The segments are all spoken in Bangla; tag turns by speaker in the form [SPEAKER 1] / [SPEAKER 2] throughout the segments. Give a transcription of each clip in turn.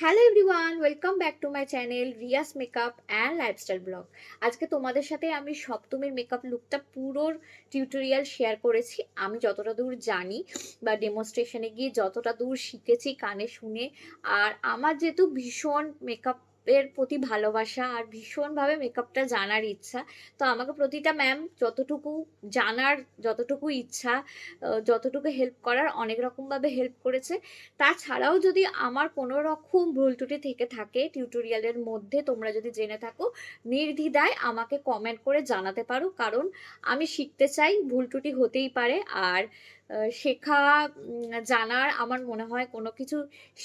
[SPEAKER 1] Hello everyone, welcome back to my channel Riya's makeup and lifestyle blog. আজকে তোমাদের সাথে আমি সপ্তমীর মেকআপ লুকটা পুরোর টিউটোরিয়াল শেয়ার করেছি। আমি যতটা দূর জানি বা ডেমনস্ট্রেশনে গিয়ে যতটা দূর শিখেছি কানে শুনে। আর আমার যেহেতু ভীষণ মেকআপ এর প্রতি ভালোবাসা আর ভীষণভাবে মেকআপটা জানার ইচ্ছা, তো আমাকে প্রতিটা ম্যাম যতটুকু জানার, যতটুকু ইচ্ছা, যতটুকু হেল্প করার অনেক রকমভাবে হেল্প করেছে। তাছাড়াও যদি আমার কোনো রকম ভুল ত্রুটি থেকে থাকে টিউটোরিয়ালের মধ্যে, তোমরা যদি জেনে থাকো, নির্দ্বিধায় আমাকে কমেন্ট করে জানাতে পারো, কারণ আমি শিখতে চাই, ভুল ত্রুটি হতেই পারে। আর শেখা, জানার আমার মনে হয় কোনো কিছু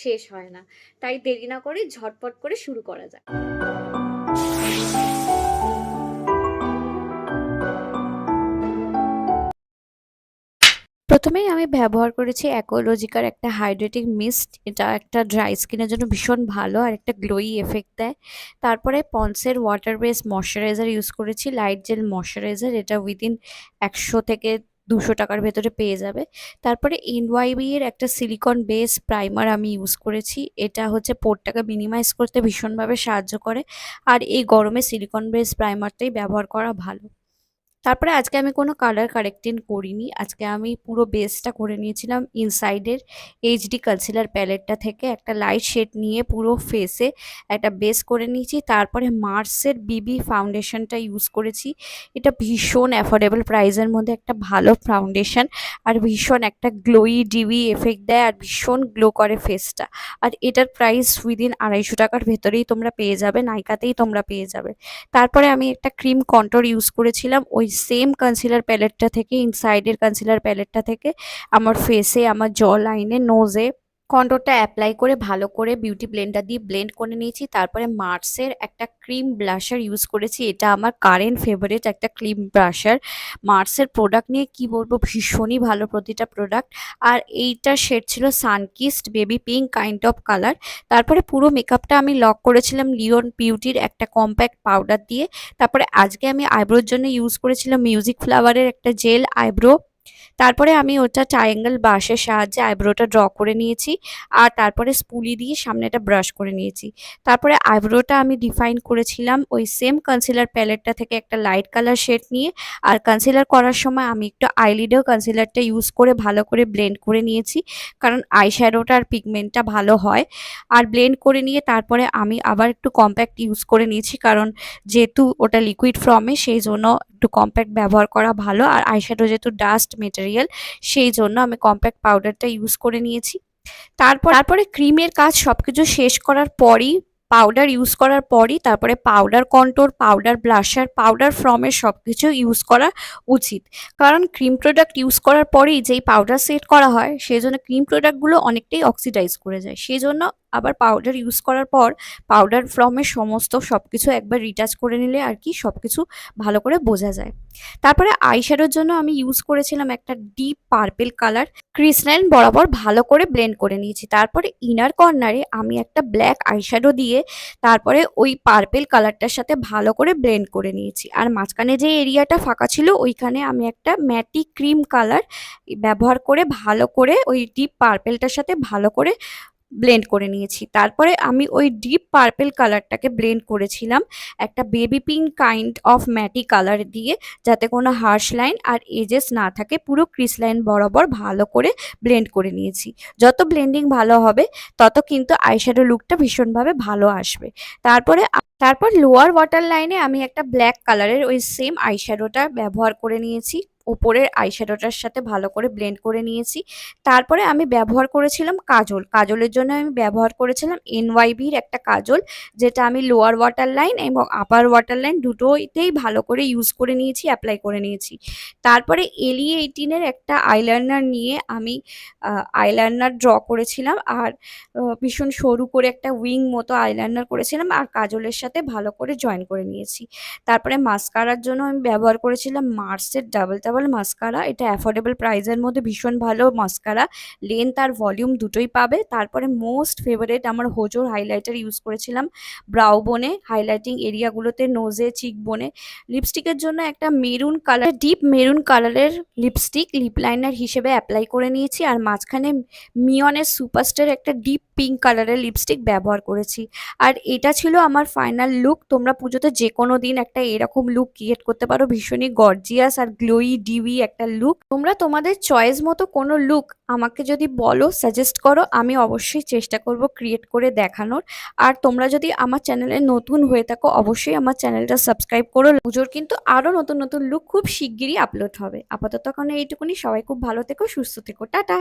[SPEAKER 1] শেষ হয় না। তাই দেরি না করে ঝটপট করে শুরু করা যায়। প্রথমেই আমি ব্যবহার করেছি অ্যাকোলজিকার একটা হাইড্রেটিং মিস্ট। এটা একটা ড্রাই স্কিনের জন্য ভীষণ ভালো আর একটা গ্লোয়ি এফেক্ট দেয়। তারপরে পন্সের ওয়াটার বেস ময়শ্চারাইজার ইউজ করেছি, লাইট জেল ময়শ্চারাইজার। এটা উইদিন 100 থেকে 200 টাকার ভেতরে পেয়ে যাবে। তারপরে এনওয়াইবি এর একটা সিলিকন বেস প্রাইমার আমি ইউজ করেছি। এটা হচ্ছে পোরটাকে মিনিমাইজ করতে ভীষণভাবে সাহায্য করে, আর এই গরমে সিলিকন বেস প্রাইমারটাই ব্যবহার করা ভালো। তারপরে আজকে আমি কোনো কালার কারেক্টিং করিনি। আজকে আমি পুরো বেসটা করে নিয়েছিলাম ইনসাইডের এইচডি কনসিলার প্যালেটটা থেকে। একটা লাইট শেড নিয়ে পুরো ফেসে একটা বেস করে নিয়েছি। তারপরে মার্সের বিবি ফাউন্ডেশনটা ইউজ করেছি। এটা ভীষণ অ্যাফোর্ডেবল প্রাইসের মধ্যে একটা ভালো ফাউন্ডেশন, আর ভীষণ একটা গ্লোয়ি ডিবি এফেক্ট দেয়, আর ভীষণ গ্লো করে ফেসটা। আর এটার প্রাইস উইদিন 250 টাকার ভেতরেই তোমরা পেয়ে যাবে, নাইকাতেই তোমরা পেয়ে যাবে। তারপরে আমি একটা ক্রিম কন্ট্যুর ইউজ করেছিলাম ওই সেম কনসিলার প্যালেটটা থেকে, ইনসাইডের কনসিলার প্যালেটটা থেকে। আমার ফেসে, আমার জ লাইনে, নোজে কন্ট্যুরটা অ্যাপ্লাই করে ভালো করে বিউটি ব্লেন্ডার দিয়ে ব্লেন্ড করে নিয়েছি। তারপরে মার্সের একটা ক্রিম ব্লাশার ইউজ করেছি। এটা আমার কারেন্ট ফেভারিট একটা ক্রিম ব্লাশার। মার্সের প্রোডাক্ট নিয়ে কি বলবো, ভীষণই ভালো প্রতিটা প্রোডাক্ট। আর এইটার শেড ছিল Sunkist baby pink kind of colour. তারপরে পুরো মেকআপটা আমি লক করেছিলাম লিওন বিউটির একটা কম্প্যাক্ট পাউডার দিয়ে। তারপরে আজকে আমি আইব্রোর জন্য ইউজ করেছিলাম মিউজিক ফ্লাওয়ারের একটা জেল আইব্রো। তারপরে আমি ওটা ট্রায়াঙ্গেল ব্রাশের সাহায্যে আইব্রোটা ড্র করে নিয়েছি, আর তারপরে স্পুলি দিয়ে সামনেটা ব্রাশ করে নিয়েছি। তারপরে আইব্রোটা আমি ডিফাইন করেছিলাম ওই সেম কনসিলার প্যালেটটা থেকে একটা লাইট কালার শেড নিয়ে। আর কনসিলার করার সময় আমি একটু আইলিডেও কনসিলারটা ইউজ করে ভালো করে ব্লেন্ড করে নিয়েছি, কারণ আইশ্যাডোটার পিগমেন্টটা ভালো হয়। আর ব্লেন্ড করে নিয়ে তারপরে আমি আবার একটু কম্প্যাক্ট ইউজ করে নিয়েছি, কারণ যেহেতু ওটা লিকুইড ফর্মে, সেই জন্য একটু কম্প্যাক্ট ব্যবহার করা ভালো। আর আইশ্যাডো যেহেতু ডাস্ট মেটেরিয়াল, সেই জন্য আমি কম্প্যাক্ট পাউডারটা ইউজ করে নিয়েছি। তারপরে ক্রিমের কাজ সবকিছু শেষ করার পরই, পাউডার ইউজ করার পরই, তারপরে powder contour, powder blusher, powder ফর্মের সবকিছু ইউজ করা উচিত। কারণ ক্রিম প্রোডাক্ট ইউজ করার পরেই যেই পাউডার সেট করা হয়, সেই জন্য ক্রিম প্রোডাক্টগুলো অনেকটাই অক্সিডাইজ করে যায়। সেই জন্য আবার পাউডার ইউজ করার পর পাউডার ফর্মের সমস্ত সবকিছু একবার রিটাচ করে নিলে আর কি সবকিছু ভালো করে বোঝা যায়। তারপরে আইশ্যাডোর জন্য আমি ইউজ করেছিলাম একটা deep purple colour. Chris line বরাবর ভালো করে ব্লেন্ড করে নিয়েছি। তারপরে ইনার কর্নারে আমি একটা ব্ল্যাক আইশ্যাডো দিয়ে তারপরে ওই পার্পেল কালারটার সাথে ভালো করে ব্লেন্ড করে নিয়েছি। আর মাঝখানে যে এরিয়াটা ফাঁকা ছিল, ওইখানে আমি একটা ম্যাটি ক্রিম কালার ব্যবহার করে ভালো করে ওই ডিপ পার্পেলটার সাথে ভালো করে ব্লেন্ড করে নিয়েছি। তারপরে আমি ওই ডিপ পার্পেল কালারটাকে ব্লেন্ড করেছিলাম একটা baby pink kind of matte colour দিয়ে, যাতে কোনো হার্শ লাইন আর এজেস না থাকে। পুরো ক্রিস লাইন বরাবর ভালো করে ব্লেন্ড করে নিয়েছি। যত ব্লেন্ডিং ভালো হবে, তত কিন্তু আইশ্যাডো লুকটা ভীষণভাবে ভালো আসবে। তারপর লোয়ার ওয়াটার লাইনে আমি একটা ব্ল্যাক কালারের ওই সেম আইশ্যাডোটা ব্যবহার করে নিয়েছি। ওপরের আইশ্যাডোটার সাথে ভালো করে ব্লেন্ড করে নিয়েছি। তারপরে আমি ব্যবহার করেছিলাম কাজল। কাজলের জন্য আমি ব্যবহার করেছিলাম এনওয়াইবির একটা কাজল, যেটা আমি লোয়ার ওয়াটার লাইন এবং আপার ওয়াটার লাইন দুটোতেই ভালো করে ইউজ করে নিয়েছি, অ্যাপ্লাই করে নিয়েছি। তারপরে এলি 18-এর একটা আইলাইনার নিয়ে আমি আইলাইনার ড্র করেছিলাম, আর ভীষণ সরু করে একটা উইং মতো আইলাইনার করেছিলাম, আর কাজলের সাথে ভালো করে জয়েন করে নিয়েছি। তারপরে মাস্কারার জন্য আমি ব্যবহার করেছিলাম মার্সের ডাবল আনস্টাবল মাস্কারা। এটা অ্যাফোর্ডেবল প্রাইসের মধ্যে ভীষণ ভালো মাস্কারা, লেন্থ আর ভলিউম দুটোই পাবে। তারপরে মোস্ট ফেভারিট আমার হোজোর হাইলাইটার ইউজ করেছিলাম ব্রাউ বোনে, হাইলাইটিং এরিয়াগুলোতে, নোজে, চিক বোনে। লিপস্টিকের জন্য একটা মেরুন কালার, ডিপ মেরুন কালারের লিপস্টিক লিপ লাইনার হিসেবে অ্যাপ্লাই করে নিয়েছি, আর মাঝখানে মিয়নের সুপারস্টার একটা ডিপ পিঙ্ক কালারের লিপস্টিক ব্যবহার করেছি। আর এটা ছিল আমার ফাইনাল লুক। তোমরা পুজোতে যে কোনো দিন একটা এরকম লুক ক্রিয়েট করতে পারো, ভীষণই গর্জিয়াস আর গ্লোই ডিউই একটা লুক। তোমরা তোমাদের চয়েস মতো কোনো লুক আমাকে যদি বলো, সাজেস্ট করো, আমি অবশ্যই চেষ্টা করব ক্রিয়েট করে দেখানোর। আর তোমরা যদি আমার চ্যানেলে নতুন হয়ে থাকো, অবশ্যই আমার চ্যানেলটা সাবস্ক্রাইব করো। পুজোর কিন্তু আরো নতুন নতুন লুক খুব শিগগিরই আপলোড হবে। আপাতত এখন এইটুকুনি। সবাই খুব ভালো থেকো, সুস্থ থেকো, টাটা।